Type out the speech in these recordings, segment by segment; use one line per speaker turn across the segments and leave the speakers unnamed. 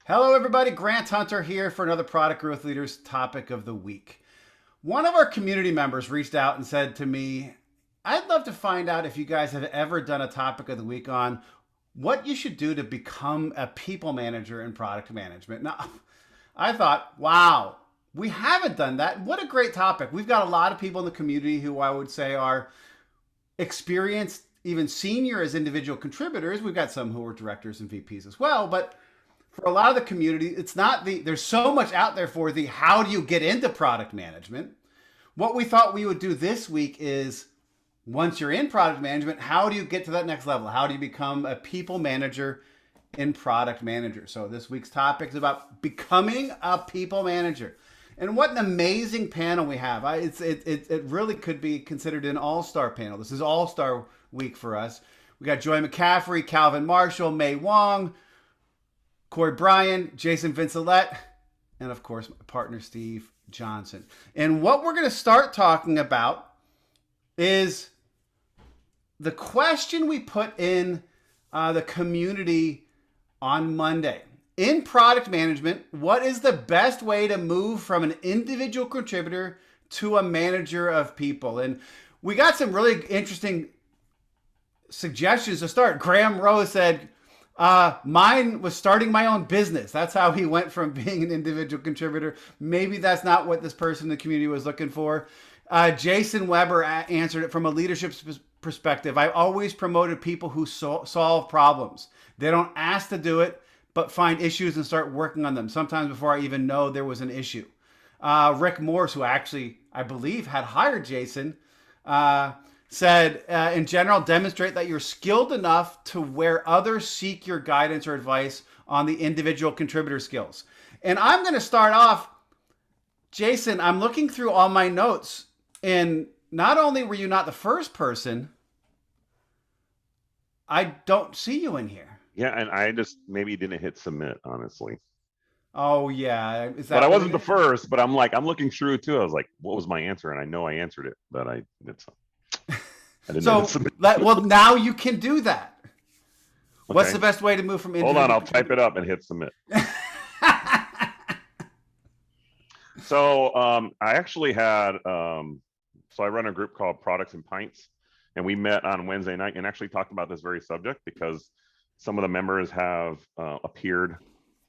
Hello, everybody. Grant Hunter here for another Product Growth Leaders topic of the week. One of our community members reached out and said to me, I'd love to find out if you guys have ever done a topic of the week on what you should do to become a people manager in product management. Now, I thought, wow, we haven't done that. What a great topic. We've got a lot of people in the community who I would say are experienced, even senior as individual contributors. We've got some who are directors and VPs as well, but for a lot of the community, it's not there's so much out there for the how do you get into product management. What we thought we would do this week is once you're in product management, how do you get to that next level? How do you become a people manager in product manager? So this week's topic is about becoming a people manager. And what an amazing panel we have. It really could be considered an all-star panel. This is all-star week for us. We got Joy McCaffrey, Calvin Marshall, May Wong, Cory Bryan, Jason Vincelette, and of course, my partner Steve Johnson. And what we're going to start talking about is the question we put in the community on Monday. In product management, what is the best way to move from an individual contributor to a manager of people? And we got some really interesting suggestions to start. Graham Rose said, mine was starting my own business. That's how he went from being an individual contributor. Maybe that's not what this person in the community was looking for. Jason Weber answered it from a leadership perspective. I always promoted people who solve problems. They don't ask to do it, but find issues and start working on them, sometimes before I even know there was an issue. Rick Morse, who actually, I believe, had hired Jason, said, in general, demonstrate that you're skilled enough to where others seek your guidance or advice on the individual contributor skills. And I'm going to start off, Jason, I'm looking through all my notes, and not only were you not the first person, I don't see you in here.
Yeah, and I just maybe didn't hit submit, honestly.
Oh, yeah. Is
But
that
I
what
wasn't
it
the
is?
first, but I'm looking through too. I was like, what was my answer? And I know I answered it, but I didn't hit
So,
submit.
well, now you can do that. What's
Okay.
the best way to move from
Hold on,
individual
I'll type
contributor?
it up and hit submit. So I actually had so I run a group called Products and Pints, and we met on Wednesday night and actually talked about this very subject because some of the members have appeared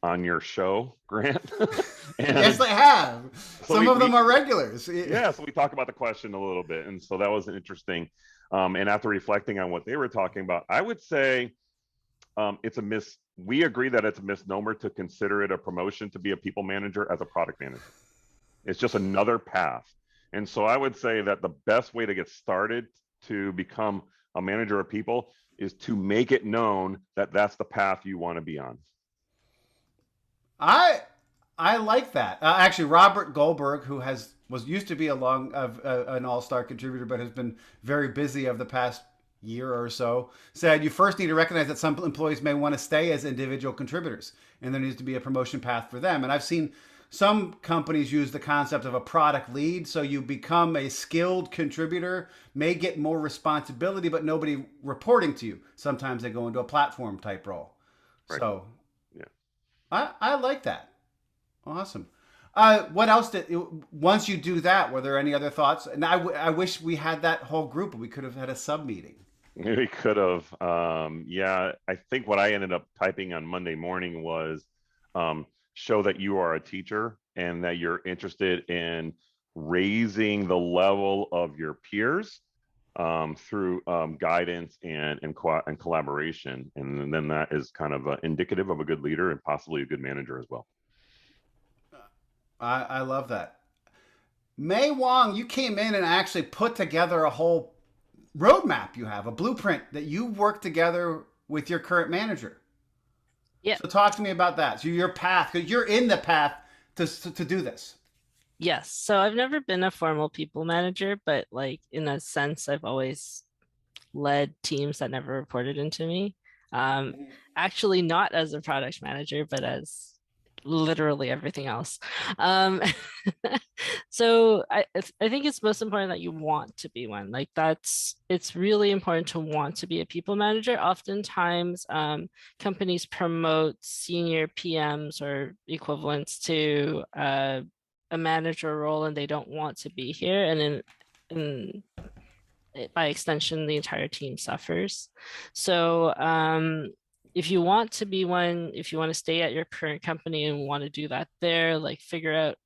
on your show, Grant.
Yes,
And
they have.
so
Some of them are regulars.
yeah, so we talked about the question a little bit, and so that was interesting. And after reflecting on what they were talking about, I would say it's a miss. We agree that it's a misnomer to consider it a promotion to be a people manager as a product manager. It's just another path. And so I would say that the best way to get started to become a manager of people is to make it known that that's the path you want to be on.
I I like that. Actually, Robert Goldberg, who was used to be an all-star contributor, but has been very busy of the past year or so, said you first need to recognize that some employees may want to stay as individual contributors, and there needs to be a promotion path for them. And I've seen some companies use the concept of a product lead, so you become a skilled contributor, may get more responsibility, but nobody reporting to you. Sometimes they go into a platform type role.
Right.
So
Yeah.
I like that. Awesome. What else once you do that, were there any other thoughts? And I wish we had that whole group. We could have had a sub meeting.
We could have. Yeah, I think what I ended up typing on Monday morning was show that you are a teacher and that you're interested in raising the level of your peers through guidance and collaboration. And then that is kind of indicative of a good leader and possibly a good manager as well.
I love that. May Wong, you came in and actually put together a whole roadmap. You have a blueprint that you worked together with your current manager.
Yeah.
So talk to me about that. So your path, because you're in the path to do this.
Yes. So I've never been a formal people manager, but like in a sense, I've always led teams that never reported into me. Um, Actually not as a product manager, but as literally everything else. Um, so I think it's most important that you want to be one. Like it's really important to want to be a people manager. Oftentimes, companies promote senior PMs or equivalents to a manager role, and they don't want to be here, and in by extension, the entire team suffers. So if you want to be one, if you want to stay at your current company and want to do that there, like figure out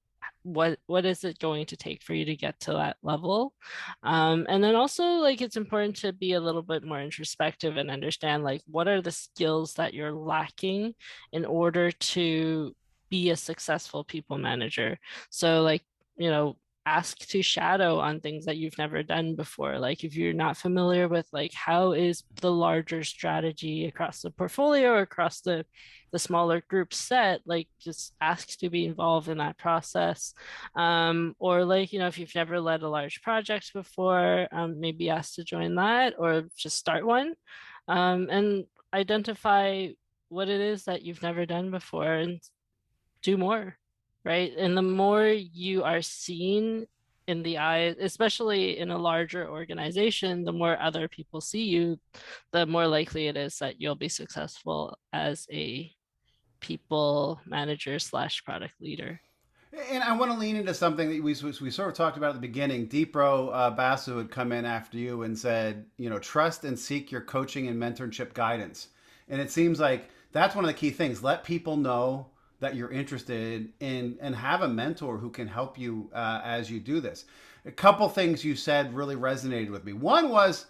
what is it going to take for you to get to that level. And then also like it's important to be a little bit more introspective and understand like what are the skills that you're lacking in order to be a successful people manager. So like, you know, ask to shadow on things that you've never done before. Like if you're not familiar with like how is the larger strategy across the portfolio or across the smaller group set, like just ask to be involved in that process. Or like, you know, if you've never led a large project before, maybe ask to join that or just start one. And identify what it is that you've never done before and do more, right? And the more you are seen in the eye, especially in a larger organization, the more other people see you, the more likely it is that you'll be successful as a people manager slash product leader.
And I want to lean into something that we sort of talked about at the beginning. Deepro Basu had come in after you and said, you know, trust and seek your coaching and mentorship guidance. And it seems like that's one of the key things. Let people know that you're interested in and have a mentor who can help you as you do this. A couple things you said really resonated with me. One was,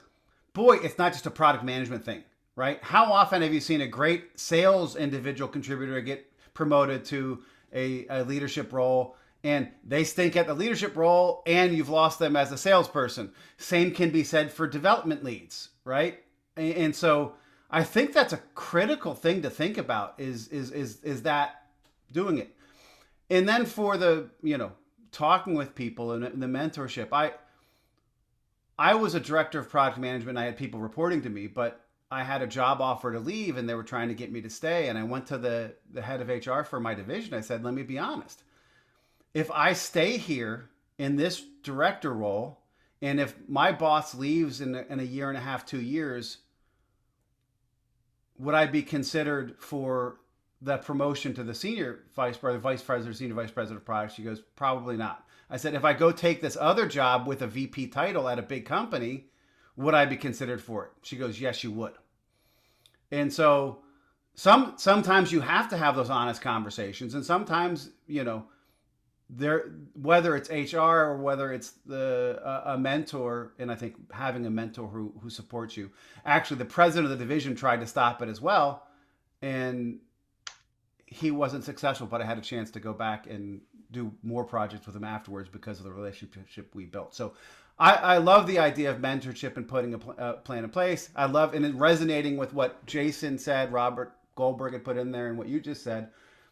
boy, it's not just a product management thing, right? How often have you seen a great sales individual contributor get promoted to a leadership role and they stink at the leadership role and you've lost them as a salesperson? Same can be said for development leads, right? And so I think that's a critical thing to think about is that doing it. And then for the, you know, talking with people and the mentorship, I was a director of product management. I had people reporting to me, but I had a job offer to leave and they were trying to get me to stay. And I went to the head of HR for my division. I said, let me be honest. If I stay here in this director role, and if my boss leaves in a year and a half, 2 years, would I be considered for the promotion to the senior vice president, senior vice president of products? She goes, probably not. I said, if I go take this other job with a VP title at a big company, would I be considered for it? She goes, yes, you would. And so sometimes you have to have those honest conversations. And sometimes, you know, whether it's HR or whether it's a mentor, and I think having a mentor who supports you. Actually, the president of the division tried to stop it as well. And he wasn't successful, but I had a chance to go back and do more projects with him afterwards because of the relationship we built. So I love the idea of mentorship and putting a plan in place. I love, and it resonating with what Jason said, Robert Goldberg had put in there, and what you just said.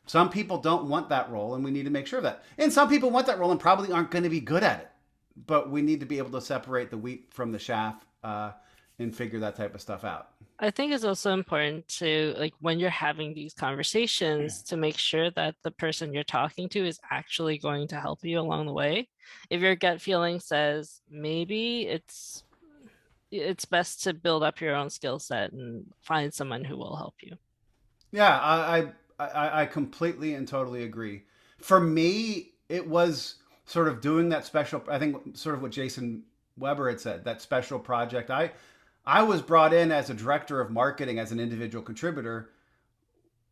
Some people don't want that role, and we need to make sure of that. And some people want that role and probably aren't going to be good at it. But we need to be able to separate the wheat from the chaff and figure that type of stuff out.
I think it's also important to, like, when you're having these conversations, to make sure that the person you're talking to is actually going to help you along the way. If your gut feeling says maybe it's best to build up your own skill set and find someone who will help you.
Yeah, I completely and totally agree. For me, it was sort of doing that special, I think sort of what Jason Weber had said, that special project. I was brought in as a director of marketing as an individual contributor.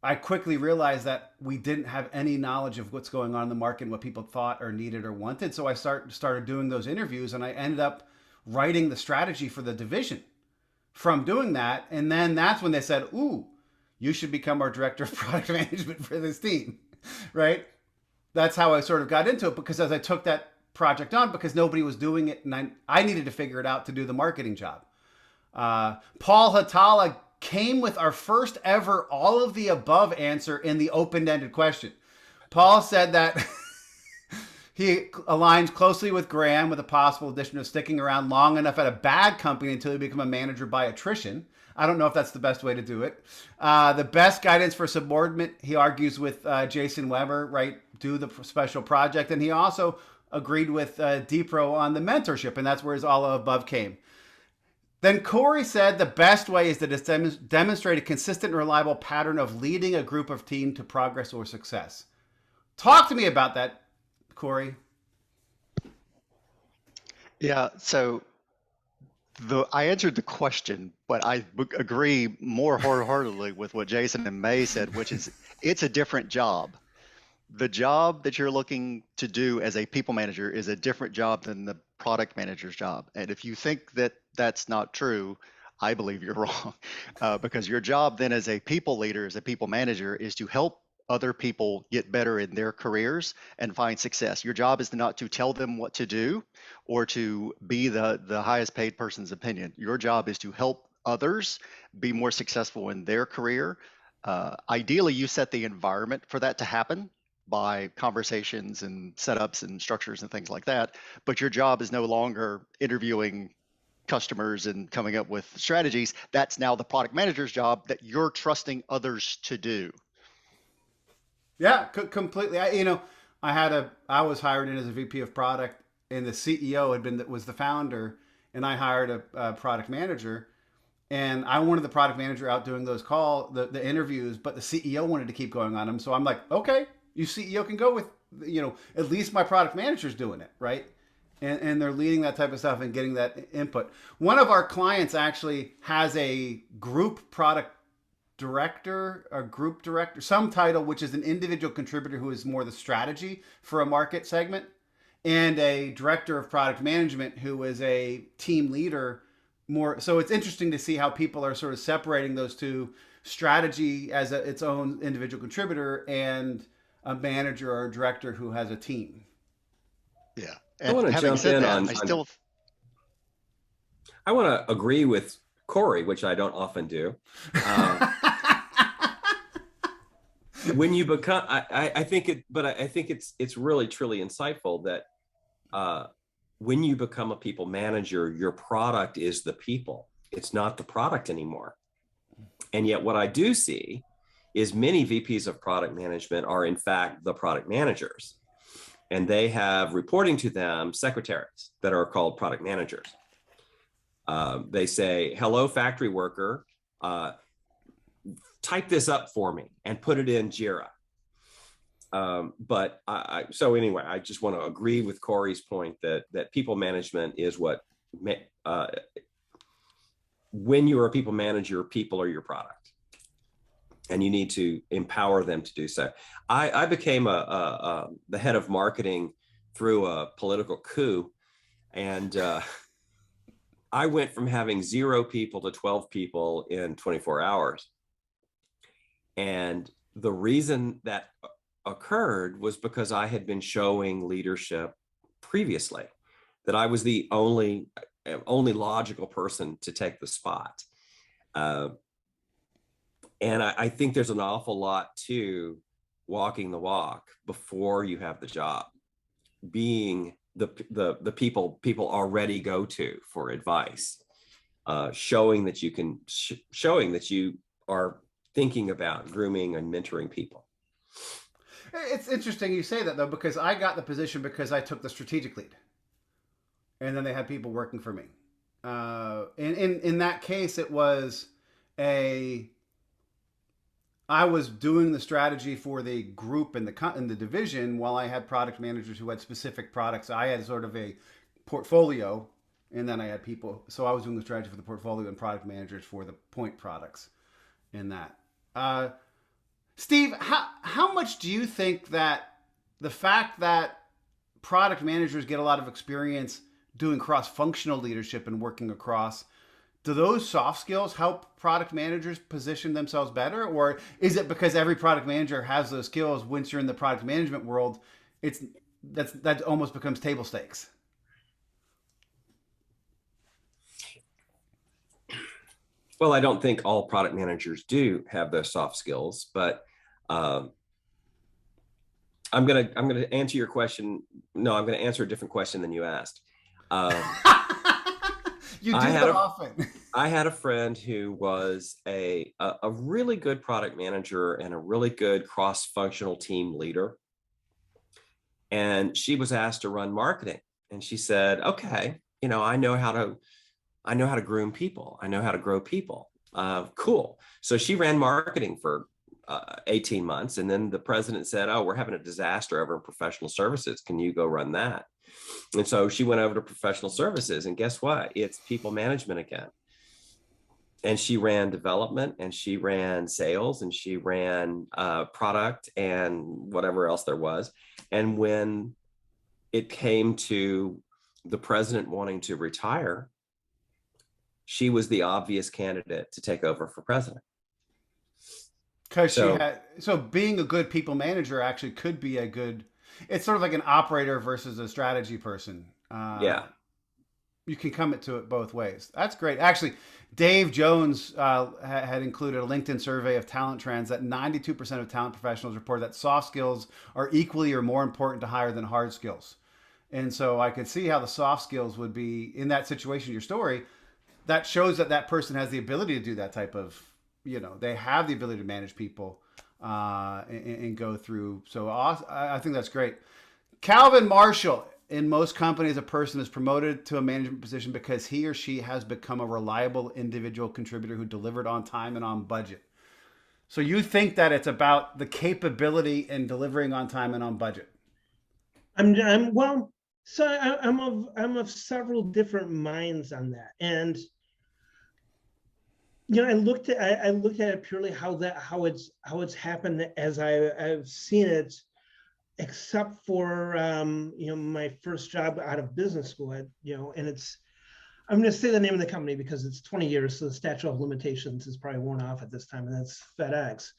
I quickly realized that we didn't have any knowledge of what's going on in the market and what people thought or needed or wanted. So I started doing those interviews, and I ended up writing the strategy for the division from doing that. And then that's when they said, ooh, you should become our director of product management for this team, right? That's how I sort of got into it, because as I took that project on, because nobody was doing it, and I needed to figure it out to do the marketing job. Paul Hatala came with our first ever all of the above answer in the open-ended question. Paul said that He aligns closely with Graham with a possible addition of sticking around long enough at a bad company until you become a manager by attrition. I don't know if that's the best way to do it. The best guidance for subordinate, he argues with Jason Weber, right? Do the special project. And he also agreed with Depro on the mentorship, and that's where his all above came. Then Cory said the best way is to demonstrate a consistent and reliable pattern of leading a group of team to progress or success. Talk to me about that, Cory.
Yeah, so I answered the question, but I agree more wholeheartedly with what Jason and May said, which is it's a different job. The job that you're looking to do as a people manager is a different job than the product manager's job. And if you think that that's not true, I believe you're wrong, because your job then as a people leader, as a people manager, is to help other people get better in their careers and find success. Your job is not to tell them what to do or to be the highest paid person's opinion. Your job is to help others be more successful in their career. Ideally, you set the environment for that to happen by conversations and setups and structures and things like that. But your job is no longer interviewing customers and coming up with strategies. That's now the product manager's job that you're trusting others to do.
Yeah, completely. I was hired in as a VP of product, and the CEO was the founder, and I hired a product manager, and I wanted the product manager out doing those the interviews, but the CEO wanted to keep going on them. So I'm like, okay, you CEO can go with, at least my product manager's doing it, right? And they're leading that type of stuff and getting that input. One of our clients actually has a group product director, a group director, some title, which is an individual contributor who is more the strategy for a market segment, and a director of product management who is a team leader more. So it's interesting to see how people are sort of separating those two: strategy as its own individual contributor and a manager or a director who has a team.
Yeah.
I want to jump in on. I want to agree with Cory, which I don't often do. When you become, I think it's really truly insightful that when you become a people manager, your product is the people. It's not the product anymore. And yet what I do see is many VPs of product management are in fact the product managers. And they have reporting to them secretaries that are called product managers. They say, hello, factory worker, type this up for me and put it in Jira. So anyway, I just want to agree with Cory's point that people management is what, when you're a people manager, people are your product. And you need to empower them to do so. I became the head of marketing through a political coup. And I went from having 0 people to 12 people in 24 hours. And the reason that occurred was because I had been showing leadership previously, that I was the only logical person to take the spot. And I think there's an awful lot to walking the walk before you have the job, being the people already go to for advice, showing that you are thinking about grooming and mentoring people.
It's interesting you say that, though, because I got the position because I took the strategic lead, and then they had people working for me. In that case, it was I was doing the strategy for the group in the division while I had product managers who had specific products. I had sort of a portfolio, and then I had people. So I was doing the strategy for the portfolio and product managers for the point products in that. Steve, how much do you think that the fact that product managers get a lot of experience doing cross-functional leadership and working across, do those soft skills help product managers position themselves better? Or is it because every product manager has those skills, once you're in the product management world, that almost becomes table stakes?
Well, I don't think all product managers do have those soft skills, but I I'm gonna answer your question. No, I'm gonna answer a different question than you asked.
You do that often.
I had a friend who was a really good product manager and a really good cross-functional team leader. And she was asked to run marketing. And she said, okay, I know how to groom people. I know how to grow people. Cool. So she ran marketing for 18 months. And then the president said, oh, we're having a disaster over in professional services. Can you go run that? And so she went over to professional services, and guess what? It's people management again. And she ran development, and she ran sales, and she ran product and whatever else there was. And when it came to the president wanting to retire, she was the obvious candidate to take over for president.
Because so being a good people manager actually could be a good, it's sort of like an operator versus a strategy person.
Yeah.
You can come to it both ways. That's great. Actually, Dave Jones had included a LinkedIn survey of talent trends that 92% of talent professionals report that soft skills are equally or more important to hire than hard skills. And so I could see how the soft skills would be in that situation, your story, that shows that that person has the ability to do that type of, they have the ability to manage people and go through. So I think that's great. Calvin Marshall, in most companies, a person is promoted to a management position because he or she has become a reliable individual contributor who delivered on time and on budget. So you think that it's about the capability in delivering on time and on budget?
I'm of several different minds on that, and I looked at it purely how it's happened as I've seen it, except for my first job out of business school. And I'm going to say the name of the company because it's 20 years, so the statute of limitations is probably worn off at this time, and that's FedEx.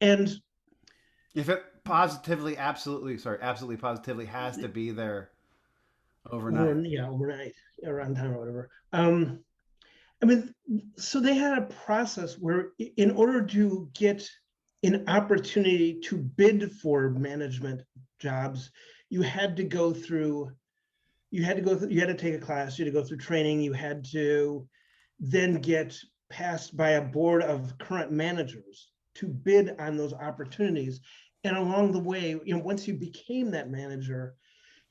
And
if it absolutely positively has to be there overnight.
Overnight, around time or whatever. So they had a process where in order to get an opportunity to bid for management jobs, you had to take a class, you had to go through training, you had to then get passed by a board of current managers to bid on those opportunities. And along the way, once you became that manager,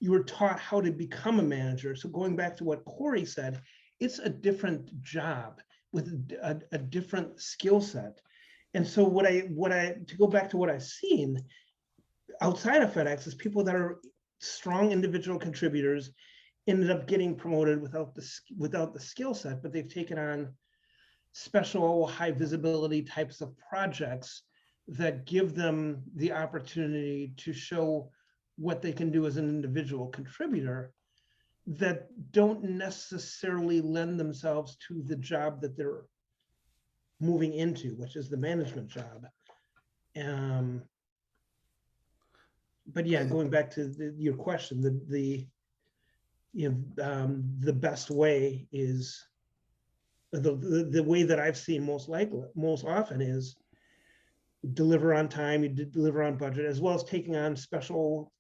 you were taught how to become a manager. So going back to what Cory said, it's a different job with a different skill set. And so to go back to what I've seen outside of FedEx is people that are strong individual contributors ended up getting promoted without the skill set, but they've taken on special high visibility types of projects that give them the opportunity to show what they can do as an individual contributor that don't necessarily lend themselves to the job that they're moving into, which is the management job. But yeah, going back to your question, the best way is the way that I've seen most often is deliver on time, you deliver on budget, as well as taking on special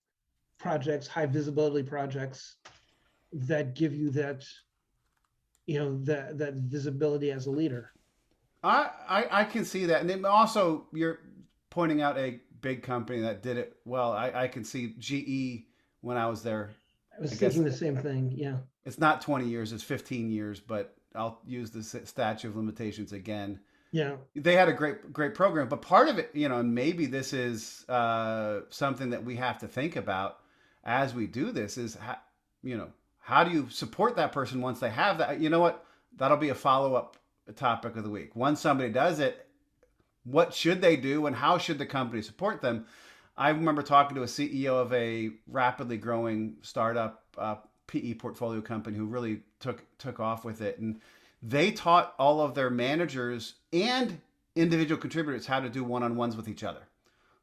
projects, high visibility projects that give you that that visibility as a leader.
I can see that. And then also you're pointing out a big company that did it well. I can see GE when I was there.
I was thinking the same thing. Yeah.
It's not 20 years, it's 15 years, but I'll use the statute of limitations again.
Yeah.
They had a great program, but part of it, and maybe this is something that we have to think about as we do this is, how do you support that person once they have that? You know what? That'll be a follow-up topic of the week. Once somebody does it, what should they do and how should the company support them? I remember talking to a CEO of a rapidly growing startup PE portfolio company who really took off with it. And they taught all of their managers and individual contributors how to do one-on-ones with each other.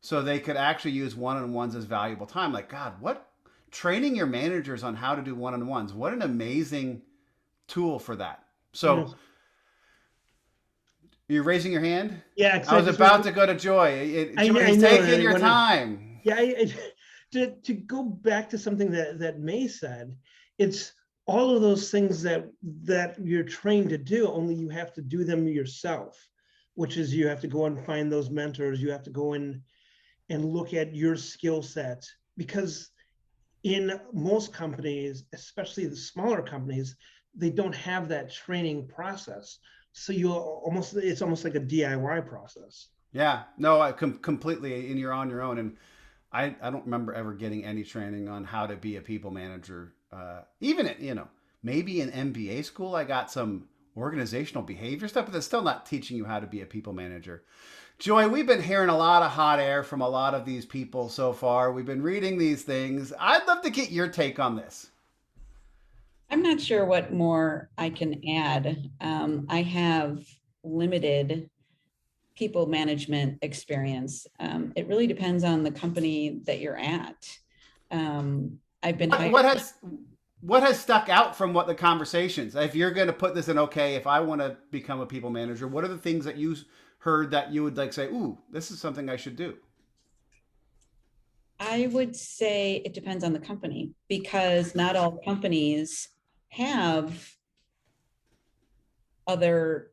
So they could actually use one-on-ones as valuable time. Like, God, what? Training your managers on how to do one-on-ones. What an amazing tool for that. So you're raising your hand?
Yeah.
I was about to go to Joy. He's taking your time.
Yeah. to go back to something that May said, it's all of those things that you're trained to do, only you have to do them yourself, which is you have to go and find those mentors. You have to go in and look at your skill set, because in most companies, especially the smaller companies, they don't have that training process. So it's almost like a DIY process.
Yeah, no, I completely, and you're on your own. And I don't remember ever getting any training on how to be a people manager. Even at, maybe in MBA school, I got some organizational behavior stuff, but that's still not teaching you how to be a people manager. Joy, we've been hearing a lot of hot air from a lot of these people so far. We've been reading these things. I'd love to get your take on this.
I'm not sure what more I can add. I have limited people management experience. It really depends on the company that you're at. I've been
what has stuck out from what the conversations, if you're going to put this in, okay, if I want to become a people manager, what are the things that you heard that you would like say, ooh, this is something I should do?
I would say it depends on the company, because not all companies have other,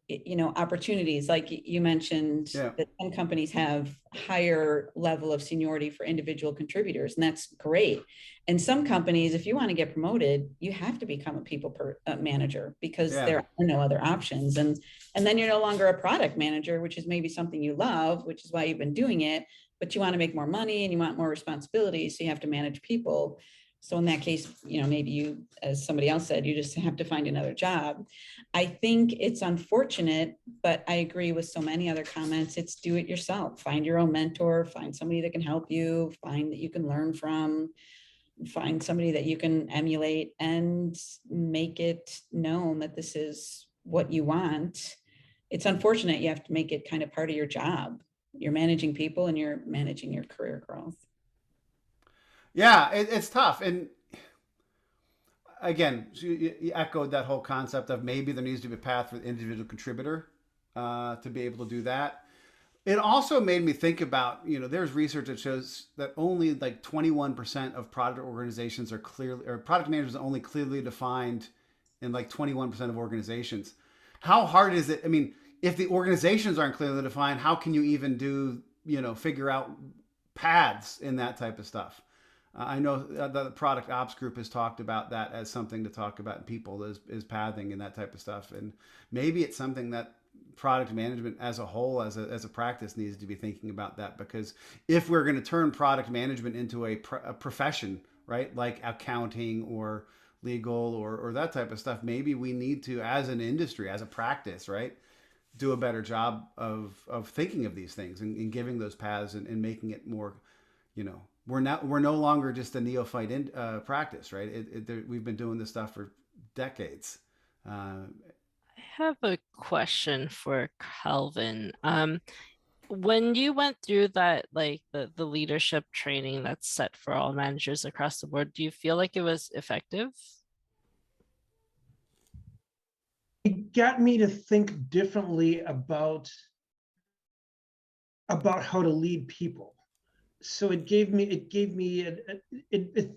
opportunities. Like you mentioned, that some companies have higher level of seniority for individual contributors, and that's great. And some companies, if you want to get promoted, you have to become a people manager, because there are no other options. And then you're no longer a product manager, which is maybe something you love, which is why you've been doing it, but you want to make more money and you want more responsibility, so you have to manage people. So in that case, maybe you, as somebody else said, you just have to find another job. I think it's unfortunate, but I agree with so many other comments. It's do it yourself. Find your own mentor, find somebody that can help you, find that you can learn from, find somebody that you can emulate, and make it known that this is what you want. It's unfortunate you have to make it kind of part of your job. You're managing people and you're managing your career growth.
Yeah, it's tough. And again, you echoed that whole concept of maybe there needs to be a path for the individual contributor to be able to do that. It also made me think about, there's research that shows that only like 21% of product organizations are clearly, or product managers are only clearly defined in like 21% of organizations. How hard is it? I mean, if the organizations aren't clearly defined, how can you even do, figure out paths in that type of stuff? I know the product ops group has talked about that as something to talk about in people is pathing and that type of stuff. And maybe it's something that product management as a whole, as a practice, needs to be thinking about that, because if we're going to turn product management into a profession, right, like accounting or legal or that type of stuff, maybe we need to, as an industry, as a practice, right, do a better job of thinking of these things and giving those paths and making it more, we're no longer just a neophyte practice, right? We've been doing this stuff for decades.
I have a question for Calvin. When you went through that, like the leadership training that's set for all managers across the board, do you feel like it was effective?
It got me to think differently about how to lead people. So it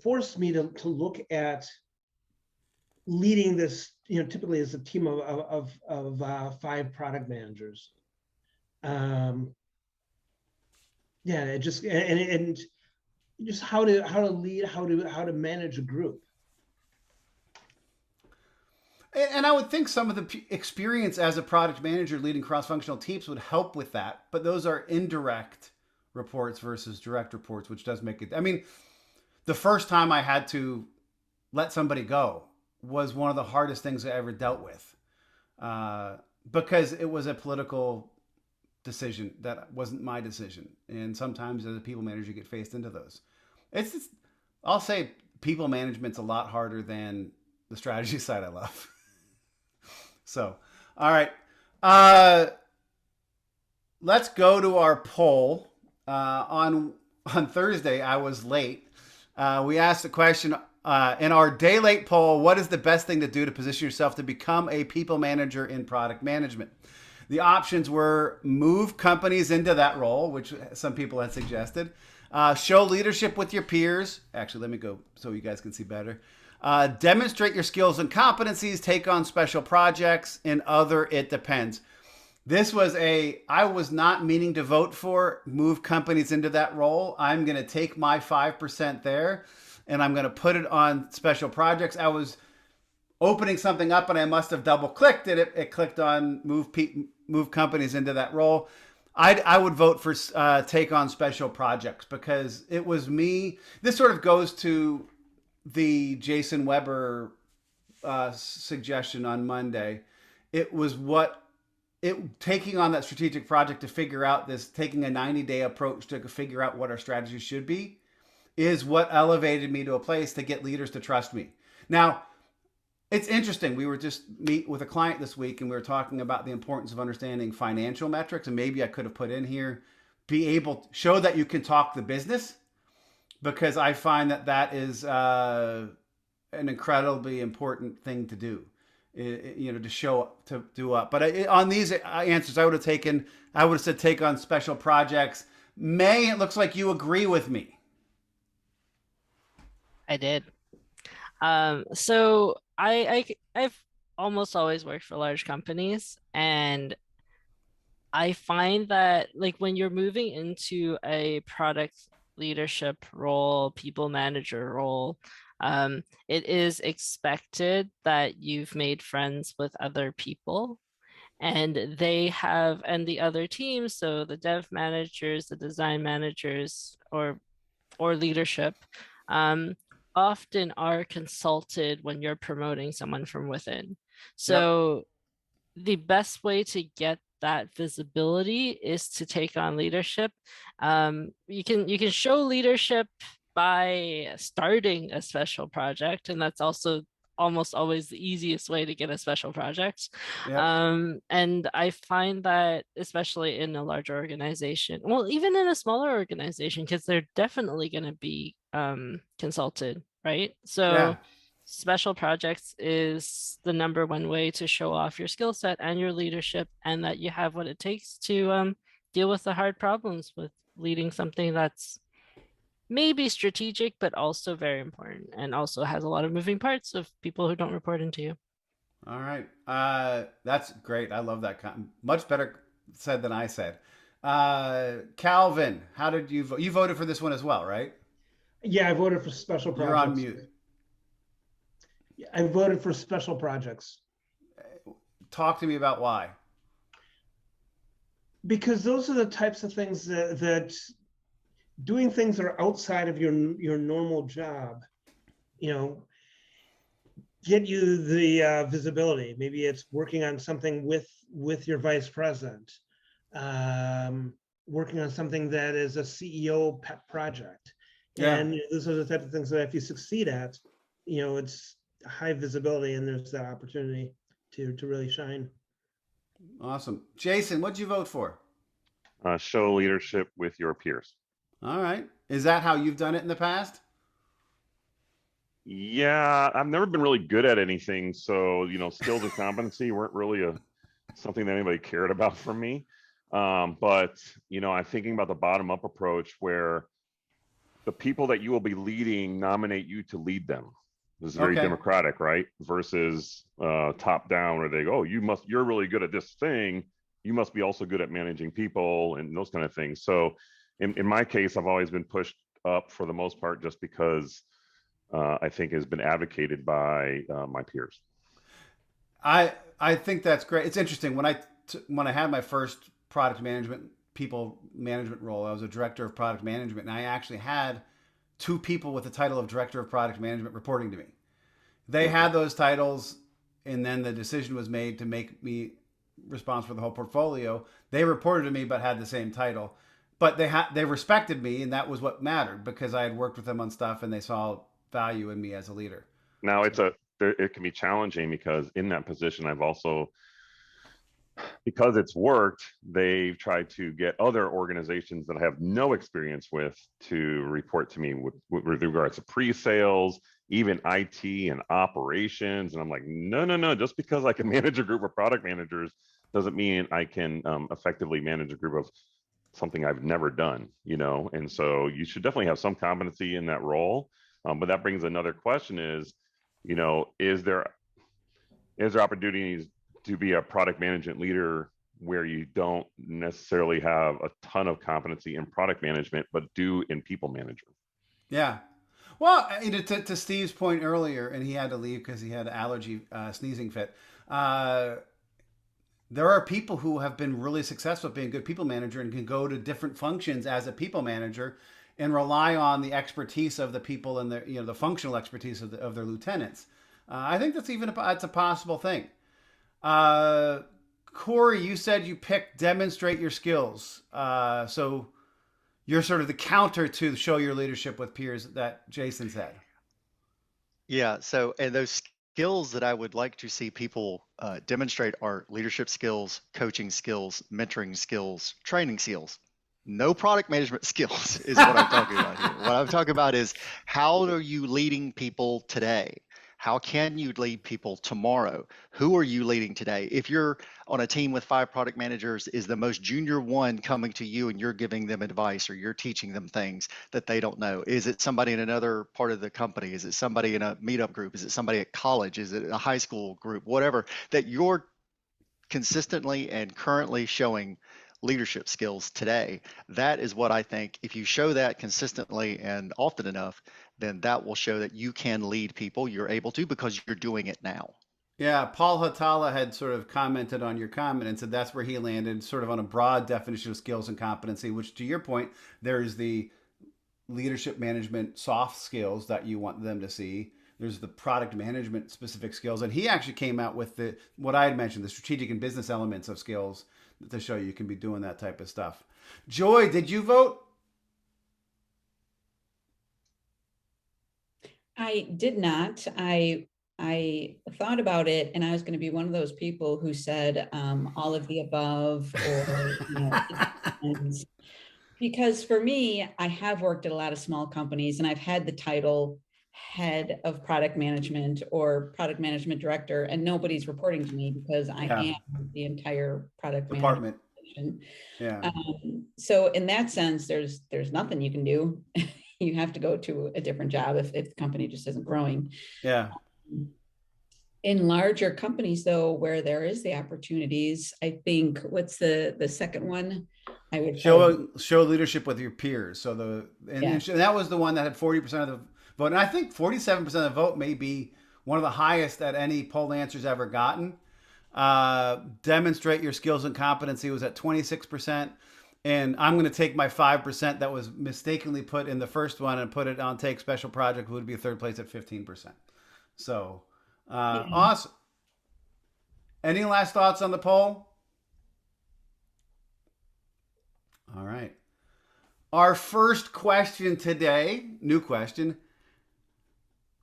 forced me to look at leading this, typically as a team of 5 product managers. It just and just how to lead, how to manage a group.
And I would think some of the experience as a product manager leading cross-functional teams would help with that, but those are indirect reports versus direct reports, which does make it. I mean, the first time I had to let somebody go was one of the hardest things I ever dealt with, because it was a political decision that wasn't my decision. And sometimes as a people manager, you get faced into those. I'll say people management's a lot harder than the strategy side I love. So, all right. Let's go to our poll. On Thursday, I was late. We asked the question in our day late poll: what is the best thing to do to position yourself to become a people manager in product management? The options were move companies into that role, which some people had suggested. Show leadership with your peers. Actually, let me go so you guys can see better. Demonstrate your skills and competencies. Take on special projects. And other, it depends. This was I was not meaning to vote for move companies into that role. I'm going to take my 5% there and I'm going to put it on special projects. I was opening something up and I must have double clicked it. It clicked on move companies into that role. I would vote for take on special projects because it was me. This sort of goes to the Jason Weber suggestion on Monday. It was taking on that strategic project to figure out this, taking a 90-day approach to figure out what our strategy should be, is what elevated me to a place to get leaders to trust me. Now, it's interesting. We were just meet with a client this week and we were talking about the importance of understanding financial metrics. And maybe I could have put in here, be able to show that you can talk the business, because I find that is an incredibly important thing to do. To show up, to do up. But on these answers, I would have said take on special projects. May, it looks like you agree with me.
I did. So I've almost always worked for large companies, and I find that like when you're moving into a product leadership role, people manager role, it is expected that you've made friends with other people and the other teams, so the dev managers, the design managers, or leadership, often are consulted when you're promoting someone from within. So the best way to get that visibility is to take on leadership. You can show leadership by starting a special project, and that's also almost always the easiest way to get a special project. And I find that especially in a larger organization, well, even in a smaller organization, because they're definitely going to be consulted, right? So special projects is the number one way to show off your skill set and your leadership, and that you have what it takes to deal with the hard problems with leading something that's maybe strategic, but also very important, and also has a lot of moving parts of people who don't report into you.
All right. That's great. I love that. Much better said than I said. Calvin, how did you vote? You voted for this one as well, right?
Yeah, I voted for special projects.
You're on mute.
I voted for special projects.
Talk to me about why.
Because those are the types of things that doing things that are outside of your normal job, get you the visibility. Maybe it's working on something with your vice president, working on something that is a CEO pet project. And those are the type of things that if you succeed at, it's high visibility and there's that opportunity to really shine.
Awesome. Jason, what'd you vote for?
Show leadership with your peers.
All right. Is that how you've done it in the past?
Yeah, I've never been really good at anything. So, skills and competency weren't really something that anybody cared about from me. But, I'm thinking about the bottom up approach where the people that you will be leading nominate you to lead them. This is very democratic, right? Versus top down where they go, you're really good at this thing. You must be also good at managing people and those kind of things. So in my case, I've always been pushed up for the most part, just because I think has been advocated by my peers.
I think that's great. It's interesting. When I had my first product management, people management role, I was a director of product management, and I actually had 2 people with the title of director of product management reporting to me. They had those titles, and then the decision was made to make me responsible for the whole portfolio. They reported to me, but had the same title. But they respected me, and that was what mattered, because I had worked with them on stuff, and they saw value in me as a leader.
Now it can be challenging, because in that position, I've also, because it's worked, they've tried to get other organizations that I have no experience with to report to me with regards to pre-sales, even IT and operations. And I'm like, no, just because I can manage a group of product managers doesn't mean I can effectively manage a group of something I've never done, and so you should definitely have some competency in that role. But that brings another question is, is there opportunities to be a product management leader where you don't necessarily have a ton of competency in product management, but do in people management?
Yeah. Well, to Steve's point earlier, and he had to leave because he had allergy sneezing fit. There are people who have been really successful at being a good people manager and can go to different functions as a people manager and rely on the expertise of the people and the functional expertise of their lieutenants. I think that's it's a possible thing. Cory, you said you picked demonstrate your skills. So you're sort of the counter to show your leadership with peers that Jason said.
Yeah. So, and those skills that I would like to see people demonstrate are leadership skills, coaching skills, mentoring skills, training skills. No product management skills is what I'm talking about here. What I'm talking about is, how are you leading people today? How can you lead people tomorrow? Who are you leading today? If you're on a team with 5 product managers, is the most junior one coming to you and you're giving them advice or you're teaching them things that they don't know? Is it somebody in another part of the company? Is it somebody in a meetup group? Is it somebody at college? Is it a high school group? Whatever, that you're consistently and currently showing leadership skills today. That is what I think. If you show that consistently and often enough, then that will show that you can lead people. You're able to, because you're doing it now.
Yeah, Paul Hatala had sort of commented on your comment and said that's where he landed, sort of on a broad definition of skills and competency, which, to your point, there's the leadership management soft skills that you want them to see. There's the product management specific skills. And he actually came out with what I had mentioned, the strategic and business elements of skills to show you can be doing that type of stuff. Joy, did you vote?
I did not. I thought about it, and I was going to be one of those people who said all of the above, or because for me, I have worked at a lot of small companies, and I've had the title head of product management or product management director, and nobody's reporting to me because I am the entire product
department.
Yeah. So in that sense, there's nothing you can do. You have to go to a different job if the company just isn't growing.
Yeah.
In larger companies, though, where there is the opportunities, I think, what's the second one? I would
show leadership with your peers. So and that was the one that had 40% of the vote. And I think 47% of the vote may be one of the highest that any poll answer's ever gotten. Demonstrate your skills and competency was at 26%. And I'm going to take my 5% that was mistakenly put in the first one and put it on take special project, would be third place at 15%. So awesome. Any last thoughts on the poll? All right. Our first question today, new question.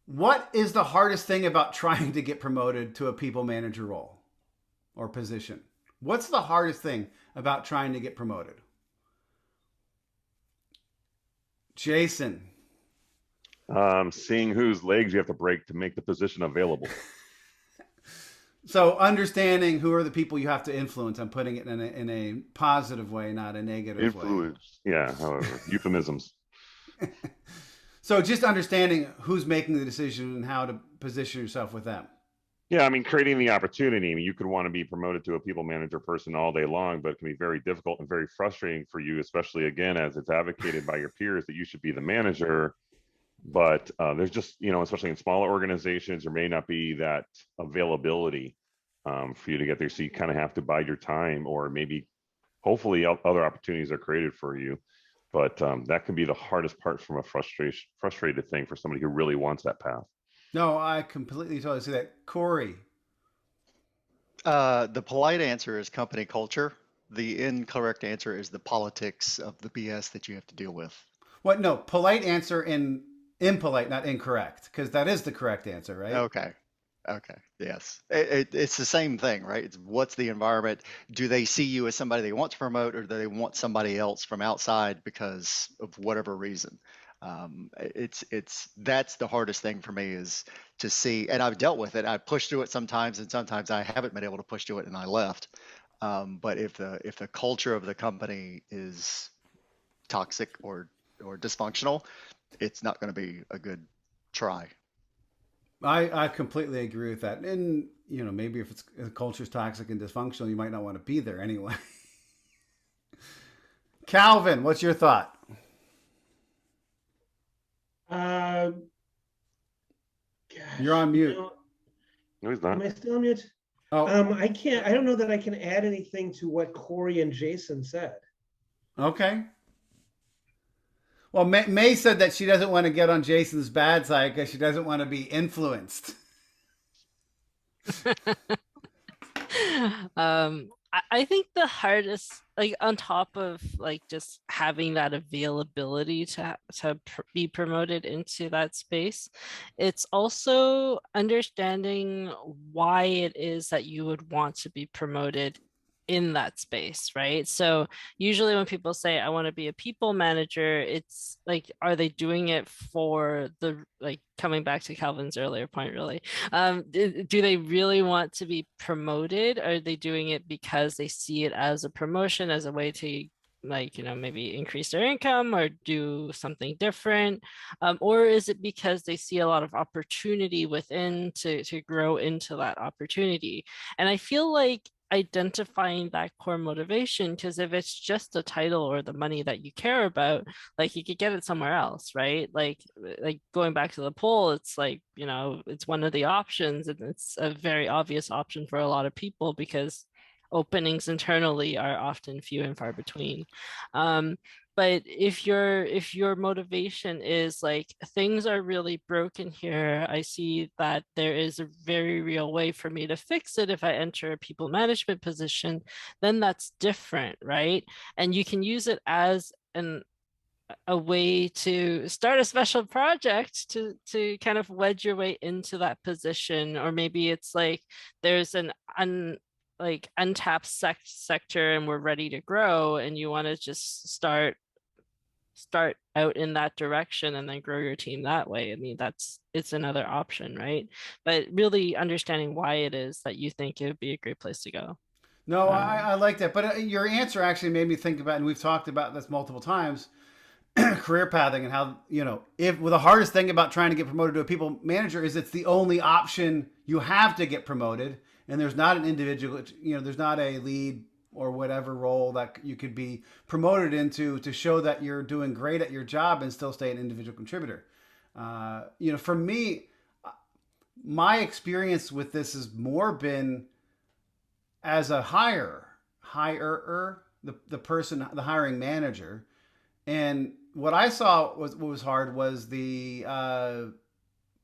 What is the hardest thing about trying to get promoted to a people manager role or position? What's the hardest thing about trying to get promoted? Jason.
Seeing whose legs you have to break to make the position available.
So understanding who are the people you have to influence. I'm putting it in a positive way, not a negative way.
Influence. Yeah, however, euphemisms.
So just understanding who's making the decision and how to position yourself with them.
Yeah, I mean, creating the opportunity. I mean, you could want to be promoted to a people manager person all day long, but it can be very difficult and very frustrating for you, especially, again, as it's advocated by your peers that you should be the manager. But there's just, especially in smaller organizations, there may not be that availability for you to get there. So you kind of have to bide your time, or maybe hopefully other opportunities are created for you. But that can be the hardest part from a frustrated thing for somebody who really wants that path.
No, I completely totally see that. Cory.
The polite answer is company culture. The incorrect answer is the politics of the BS that you have to deal with.
What? No, polite answer and impolite, not incorrect, because that is the correct answer, right?
Okay. Yes. It's the same thing, right? It's what's the environment? Do they see you as somebody they want to promote, or do they want somebody else from outside because of whatever reason? That's the hardest thing for me, is to see, and I've dealt with it. I pushed through it sometimes, and sometimes I haven't been able to push through it and I left. But if the culture of the company is toxic or dysfunctional, it's not going to be a good try.
I completely agree with that. And, you know, maybe if the culture's toxic and dysfunctional, you might not want to be there anyway. Calvin, what's your thought?
Gosh,
You're on mute.
No, he's not.
Am I still on mute?
Oh,
I can't. I don't know that I can add anything to what Cory and Jason said.
okay. Well, May said that she doesn't want to get on Jason's bad side because she doesn't want to be influenced.
I think the hardest, like on top of like just having that availability to be promoted into that space, it's also understanding why it is that you would want to be promoted in that space, right? So usually when people say I want to be a people manager, it's like, are they doing it for the, like coming back to Calvin's earlier point, really, do they really want to be promoted? Are they doing it because they see it as a promotion, as a way to, like, you know, maybe increase their income or do something different, or is it because they see a lot of opportunity within to grow into that opportunity? And I feel like identifying that core motivation, because if it's just the title or the money that you care about, like you could get it somewhere else, right? Like going back to the poll, it's like, you know, it's one of the options, and it's a very obvious option for a lot of people because openings internally are often few and far between. But if your motivation is like, things are really broken here, I see that there is a very real way for me to fix it if I enter a people management position, then that's different, right? And you can use it as a way to start a special project to kind of wedge your way into that position. Or maybe it's like there's an untapped sector and we're ready to grow, and you want to just start out in that direction and then grow your team that way. I mean, it's another option, right? But really understanding why it is that you think it would be a great place to go.
No, I like that. But your answer actually made me think about, and we've talked about this multiple times, career pathing, and how, you know, if the hardest thing about trying to get promoted to a people manager is it's the only option you have to get promoted, and there's not an individual, you know, there's not a lead or whatever role that you could be promoted into to show that you're doing great at your job and still stay an individual contributor. You know, for me, my experience with this has more been as a hirer, the person, the hiring manager. And what I saw was what was hard was the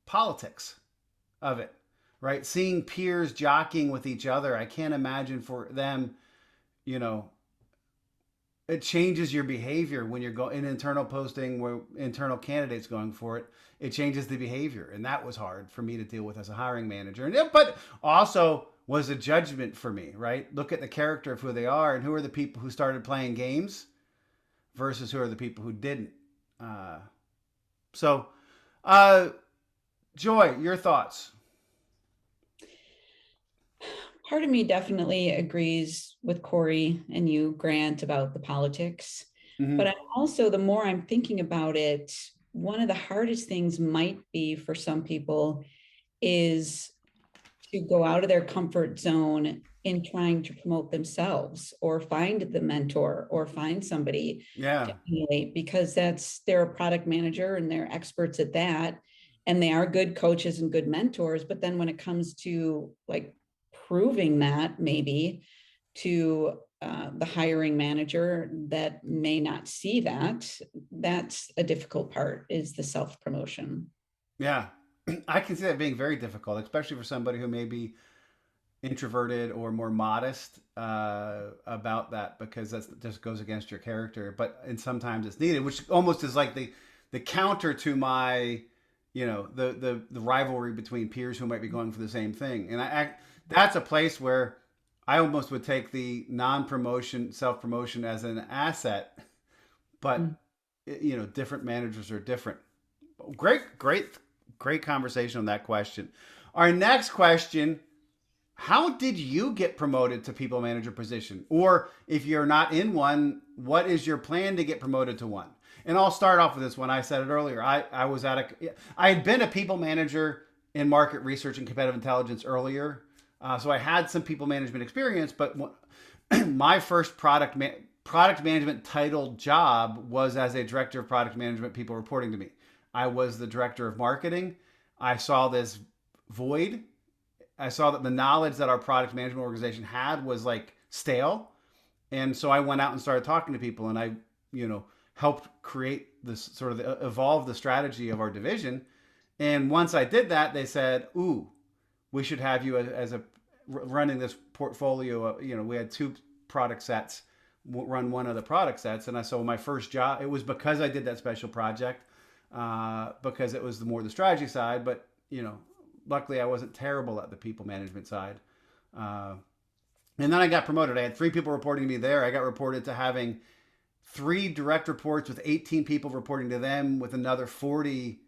politics of it, right? Seeing peers jockeying with each other. I can't imagine for them, you know, it changes your behavior when you're going in internal posting where internal candidates going for it. It changes the behavior, and that was hard for me to deal with as a hiring manager. And but also was a judgment for me, right? Look at the character of who they are, and who are the people who started playing games versus who are the people who didn't. Joy, your thoughts?
Part of me definitely agrees with Cory and you, Grant, about the politics. Mm-hmm. But I'm also, the more I'm thinking about it, one of the hardest things might be for some people is to go out of their comfort zone in trying to promote themselves or find the mentor or find somebody to emulate, because they're a product manager and they're experts at that. And they are good coaches and good mentors. But then when it comes to like proving that maybe to the hiring manager that may not see that, that's a difficult part, is the self-promotion.
Yeah, I can see that being very difficult, especially for somebody who may be introverted or more modest about that, because that just goes against your character. And sometimes it's needed, which almost is like the counter to my, you know, the rivalry between peers who might be going for the same thing. And that's a place where I almost would take the non-promotion, self-promotion as an asset, but you know, different managers are different. Great conversation on that question. Our next question, how did you get promoted to people manager position? Or if you're not in one, what is your plan to get promoted to one? And I'll start off with this one. I said it earlier. I had been a people manager in market research and competitive intelligence earlier. So I had some people management experience, but my first product management titled job was as a director of product management, people reporting to me. I was the director of marketing. I saw this void. I saw that the knowledge that our product management organization had was like stale. And so I went out and started talking to people, and I, helped create this sort of evolve the strategy of our division. And once I did that, they said, "Ooh, we should have you as a running this portfolio." We had 2 product sets, run one of the product sets. And so my first job, it was because I did that special project, because it was more the strategy side. But, luckily I wasn't terrible at the people management side. And then I got promoted. I had 3 people reporting to me there. I got reported to having 3 direct reports with 18 people reporting to them, with another 40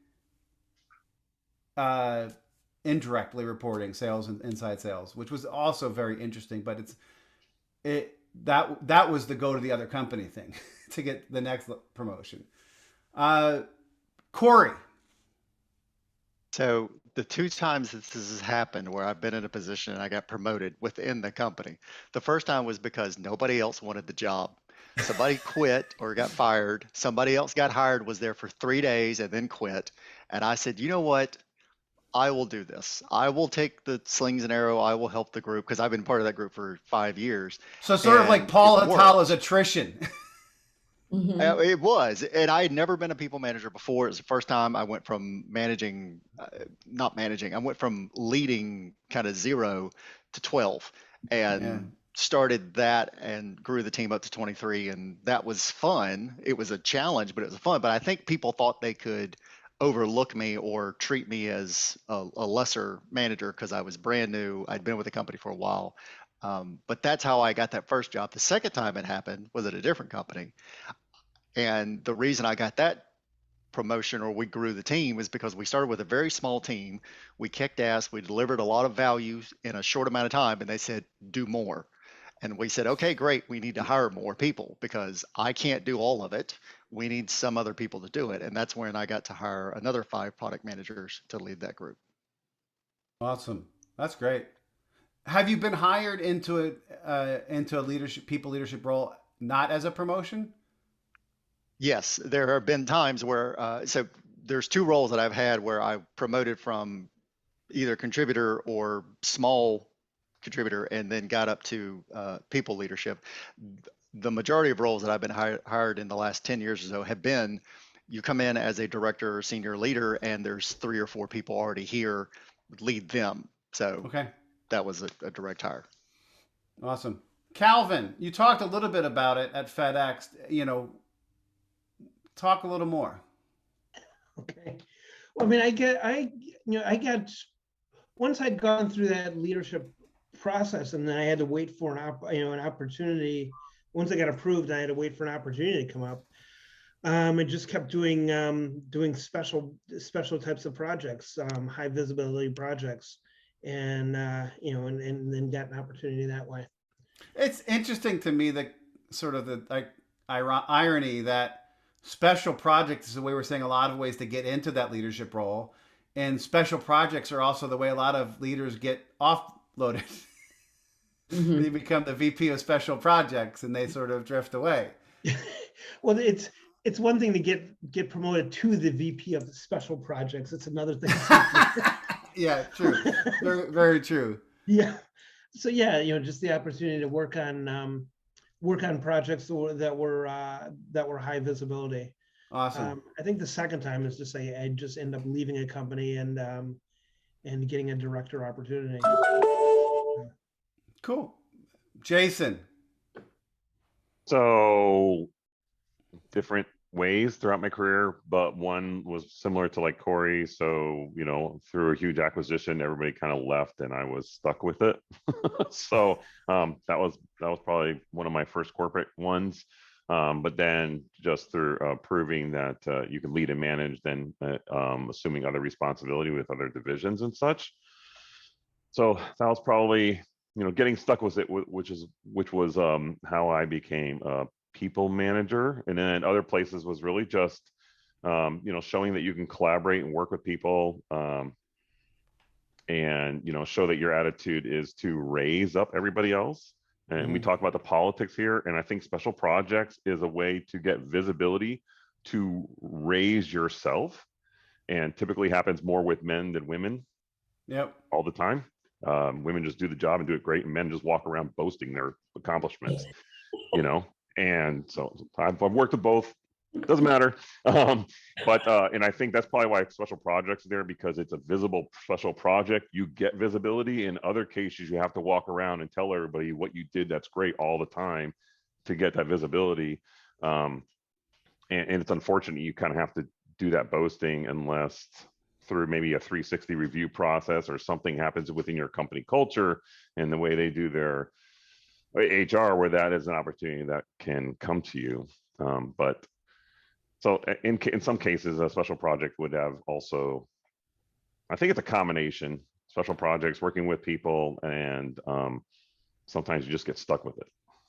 indirectly reporting sales and inside sales, which was also very interesting. But that was the go to the other company thing to get the next promotion. Cory.
So the 2 times that this has happened where I've been in a position and I got promoted within the company, the first time was because nobody else wanted the job. Somebody quit or got fired. Somebody else got hired, was there for 3 days and then quit. And I said, you know what? I will do this. I will take the slings and arrow. I will help the group, because I've been part of that group for 5 years.
So sort of like Paul Atala's attrition.
Mhm.
It was, and I had never been a people manager before. It was the first time I went from not managing. I went from leading kind of 0 to 12, and started that and grew the team up to 23, and that was fun. It was a challenge, but it was fun. But I think people thought they could overlook me or treat me as a lesser manager because I was brand new. I'd been with the company for a while. But that's how I got that first job. The second time it happened was at a different company. And the reason I got that promotion, or we grew the team, is because we started with a very small team. We kicked ass. We delivered a lot of value in a short amount of time, and they said, do more. And we said, okay, great. We need to hire more people because I can't do all of it. We need some other people to do it. And that's when I got to hire another 5 product managers to lead that group.
Awesome. That's great. Have you been hired into a people leadership role, not as a promotion?
Yes, there have been times where, so there's 2 roles that I've had where I promoted from either contributor or small contributor and then got up to people leadership. The majority of roles that I've been hired in the last 10 years or so have been, you come in as a director or senior leader and there's 3 or 4 people already here, lead them. So
okay,
that was a direct hire.
Awesome. Calvin, you talked a little bit about it at FedEx. Talk a little more.
Okay. Well, I mean, I got once I'd gone through that leadership process, and then I had to wait for an opportunity. Once I got approved, I had to wait for an opportunity to come up. I just kept doing special types of projects, high visibility projects, and then got an opportunity that way.
It's interesting to me that sort of the irony that special projects is the way we're saying a lot of ways to get into that leadership role, and special projects are also the way a lot of leaders get offloaded.
Mhm.
They become the VP of special projects and they sort of drift away.
Well, it's one thing to get promoted to the VP of the special projects. It's another thing.
Yeah, true. Very, very true.
Yeah. So yeah, just the opportunity to work on projects that were high visibility.
Awesome.
I think the second time is just I just end up leaving a company and getting a director opportunity.
Cool. Jason.
So different ways throughout my career, but one was similar to like Cory. So, through a huge acquisition, everybody kind of left and I was stuck with it. So that was probably one of my first corporate ones. But then just through proving that you can lead and manage, then assuming other responsibility with other divisions and such. So that was probably, getting stuck with it, which was how I became a people manager. And then other places was really just, showing that you can collaborate and work with people, and, show that your attitude is to raise up everybody else. And we talk about the politics here. And I think special projects is a way to get visibility, to raise yourself, and typically happens more with men than women.
Yep.
All the time. Women just do the job and do it great, and men just walk around boasting their accomplishments, And so I've worked with both. Doesn't matter. And I think that's probably why special projects are there, because it's a visible special project. You get visibility. In other cases, you have to walk around and tell everybody what you did. That's great all the time to get that visibility. And it's unfortunate you kind of have to do that boasting unless through maybe a 360 review process or something happens within your company culture and the way they do their HR, where that is an opportunity that can come to you. But so in some cases, a special project would have also, I think it's a combination, special projects, working with people, and sometimes you just get stuck with it.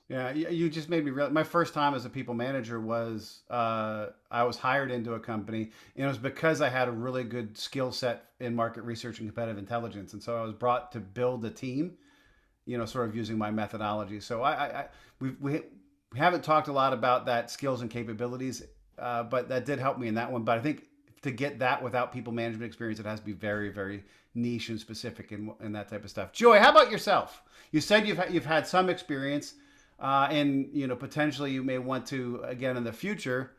Yeah, you just made me realize my first time as a people manager was I was hired into a company, and it was because I had a really good skill set in market research and competitive intelligence, and so I was brought to build a team, sort of using my methodology. So we haven't talked a lot about that skills and capabilities, but that did help me in that one. But I think to get that without people management experience, it has to be very, very niche and specific in that type of stuff. Joy, how about yourself? You said you've had some experience. And potentially you may want to again in the future.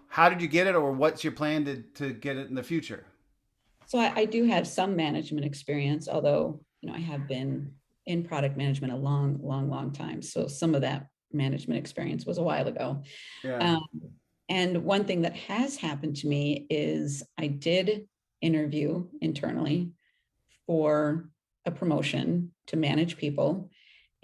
How did you get it, or what's your plan to get it in the future?
So I do have some management experience, although I have been in product management a long time. So some of that management experience was a while ago.
Yeah.
And one thing that has happened to me is I did interview internally for a promotion to manage people,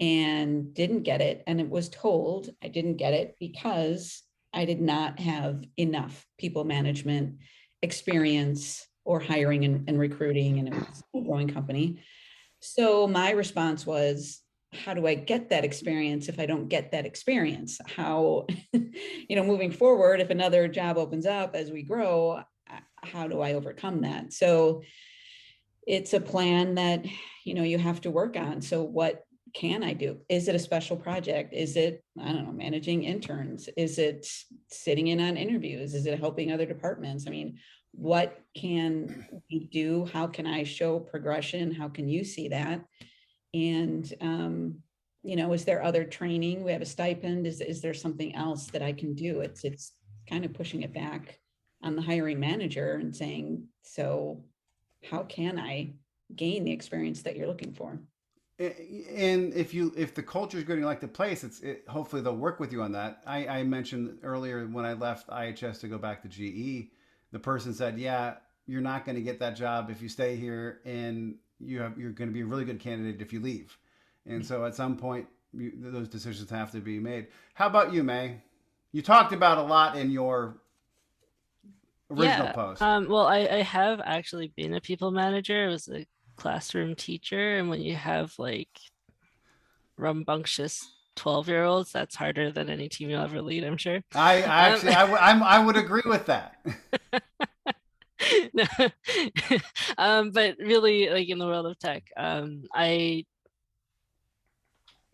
and didn't get it. And it was told I didn't get it because I did not have enough people management experience or hiring and recruiting, and it was a growing company. So my response was, how do I get that experience if I don't get that experience? How, moving forward, if another job opens up as we grow, how do I overcome that? So it's a plan that, you have to work on. So what can I do? Is it a special project? Is it, I don't know, managing interns? Is it sitting in on interviews? Is it helping other departments? I mean, what can we do? How can I show progression? How can you see that? And, is there other training? We have a stipend. Is there something else that I can do? It's kind of pushing it back on the hiring manager and saying, so how can I gain the experience that you're looking for?
And if the culture is good and you like the place, hopefully they'll work with you on that. I mentioned earlier when I left IHS to go back to GE, the person said, "Yeah, you're not going to get that job if you stay here, and you're going to be a really good candidate if you leave." And so at some point, those decisions have to be made. How about you, May? You talked about a lot in your original post.
Well, I have actually been a people manager. I was a classroom teacher, and when you have like rambunctious 12-year-olds, that's harder than any team you'll ever lead, I'm sure.
I would agree with that.
No. But really, like in the world of tech,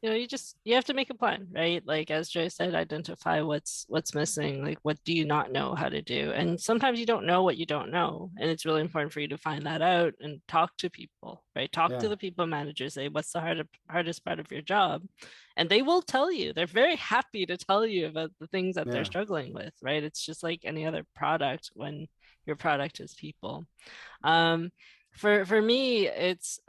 you have to make a plan, right? Like as Joy said, identify what's missing. Like, what do you not know how to do? And sometimes you don't know what you don't know, and it's really important for you to find that out and talk to people, right? Talk to the people managers. Say, what's the hardest part of your job? And they will tell you. They're very happy to tell you about the things that they're struggling with, right? It's just like any other product when your product is people. For me, it's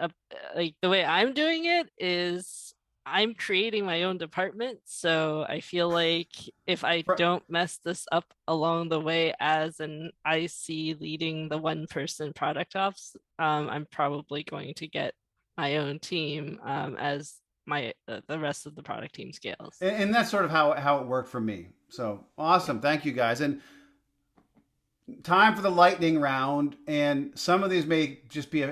like the way I'm doing it is I'm creating my own department. So I feel like if I don't mess this up along the way as an IC leading the one-person product ops, I'm probably going to get my own team as the rest of the product team scales.
And that's sort of how it worked for me. So awesome. Thank you, guys. And time for the lightning round. And some of these may just be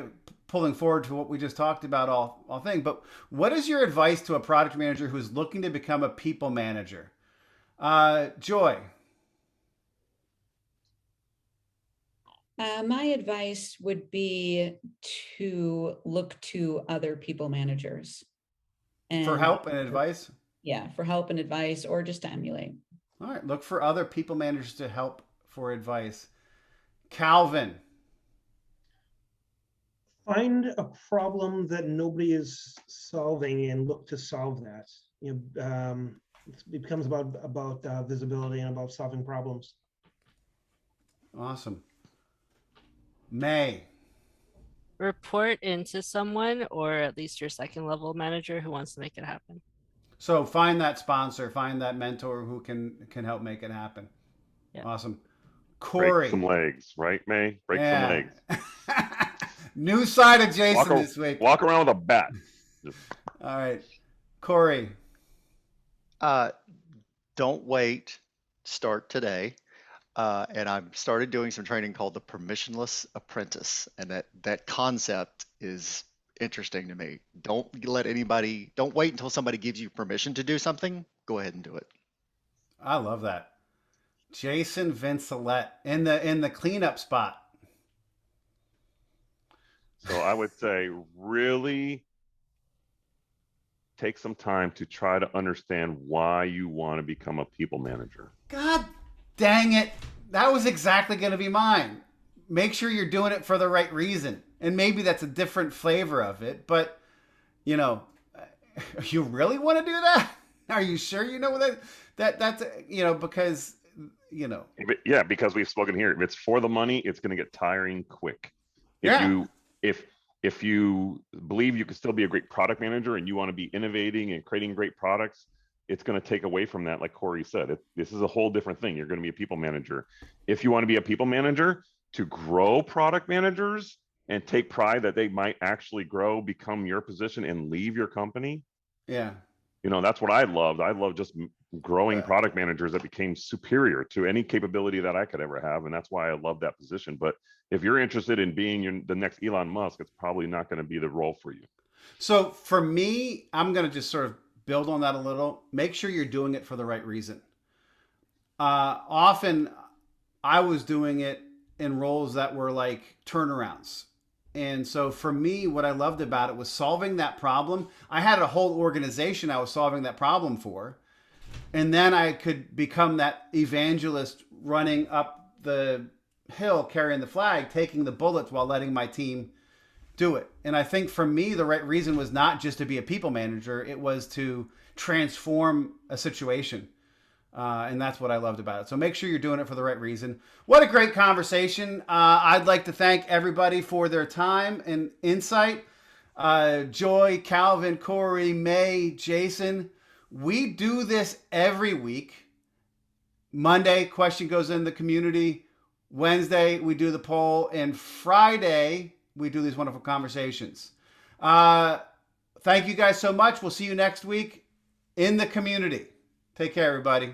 pulling forward to what we just talked about all thing, but what is your advice to a product manager who's looking to become a people manager? Joy.
My advice would be to look to other people managers.
And for help and advice?
Yeah, for help and advice, or just to emulate.
All right, look for other people managers to help for advice. Calvin.
Find a problem that nobody is solving and look to solve that. It becomes about visibility and about solving problems.
Awesome. May.
Report into someone, or at least your second level manager who wants to make it happen.
So find that sponsor, find that mentor who can help make it happen. Yeah. Awesome. Cory.
Break some legs, right, May? Break some legs.
New side of Jason this week.
Walk around with a bat.
All right. Cory.
Don't wait. Start today. And I've started doing some training called the permissionless apprentice. And that concept is interesting to me. Don't wait until somebody gives you permission to do something. Go ahead and do it.
I love that. Jason Vincelette in the cleanup spot.
So I would say really take some time to try to understand why you want to become a people manager.
God dang it. That was exactly going to be mine. Make sure you're doing it for the right reason. And maybe that's a different flavor of it, but you really want to do that? Are you sure you know that's because
Yeah, because we've spoken here. If it's for the money, it's going to get tiring quick. If you believe you can still be a great product manager and you want to be innovating and creating great products, it's going to take away from that. Like Cory said, this is a whole different thing. You're going to be a people manager. If you want to be a people manager to grow product managers and take pride that they might actually grow, become your position and leave your company.
Yeah.
That's what I loved. I love just growing product managers that became superior to any capability that I could ever have. And that's why I love that position. But if you're interested in being the next Elon Musk, it's probably not going to be the role for you.
So for me, I'm going to just sort of build on that a little. Make sure you're doing it for the right reason. Often I was doing it in roles that were like turnarounds. And so for me, what I loved about it was solving that problem. I had a whole organization I was solving that problem for. And then I could become that evangelist running up the hill, carrying the flag, taking the bullets while letting my team do it. And I think for me, the right reason was not just to be a people manager. It was to transform a situation. And that's what I loved about it. So make sure you're doing it for the right reason. What a great conversation. I'd like to thank everybody for their time and insight. Joy, Calvin, Cory, May, Jason. We do this every week. Monday, question goes in the community. Wednesday, we do the poll. And Friday, we do these wonderful conversations. Thank you guys so much. We'll see you next week in the community. Take care, everybody.